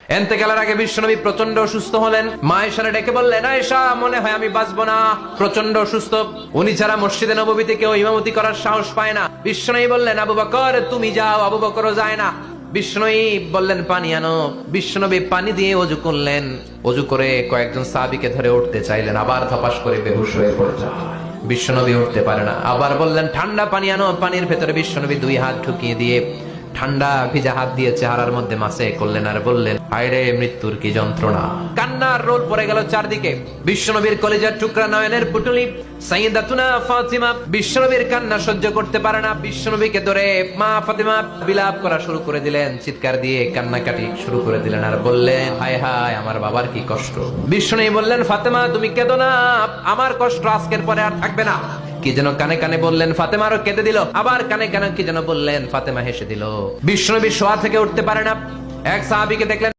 এন্তেকালের আগে বিশ্বনবী প্রচন্ড অসুস্থ হলেন। মা আয়েশারে ডেকে বললেন, আয়েশা মনে হয় আমি বাঁচবো না, প্রচন্ড অসুস্থ। উনি ছাড়া মসজিদে নববীতে কেউ ইমামতি করার সাহস পায় না। বিশ্বনবী বললেন, আবু বকর তুমি যাও। আবু বকরও যায় না। বিশ্বনবী বললেন, পানি আনো। বিশ্বনবী পানি দিয়ে ওযু করলেন। ওযু করে কয়েকজন সাহাবীকে ধরে উঠতে চাইলেন, আবার ধপাস করে বেহুশ হয়ে পড়ে যায়। বিশ্বনবী উঠতে পারে না। আবার বললেন, ঠান্ডা পানি আনো। পানির ভেতরে বিশ্বনবী 2 হাত ঢুকিয়ে দিয়ে ঠান্ডা ভিজা হাত দিয়ে চেহারার মধ্যে মাসে করলেন আর বললেন, হায়রে মৃত্যুর কি যন্ত্রণা। কান্নার রোল পড়ে গেল চারদিকে। বিশ্বনবীর কলিজার টুকরা নয়নের পুটুলি সাইয়্যিদাতুনা ফাতিমা বিশ্বনবীর কান্না সহ্য করতে পারে না। বিশ্বনবীকে ধরে মা ফাতিমা বিলাপ করা শুরু করে দিলেন, চিৎকার দিয়ে কান্নাকাটি শুরু করে দিলেন আর বললেন, হায় হায় আমার বাবার কি কষ্ট। বিশ্বনবী বললেন, ফাতেমা তুমি কেঁদো না, আমার কষ্ট আজকের পরে আর থাকবে না। কি যেন কানে কানে বললেন, ফাতেমারও কেঁদে দিল। আবার কানে কানে কি যেন বললেন, ফাতেমা হেসে দিল। বিশ্বনবী শোয়া থেকে উঠতে পারে না। এক সাহাবীকে দেখলেন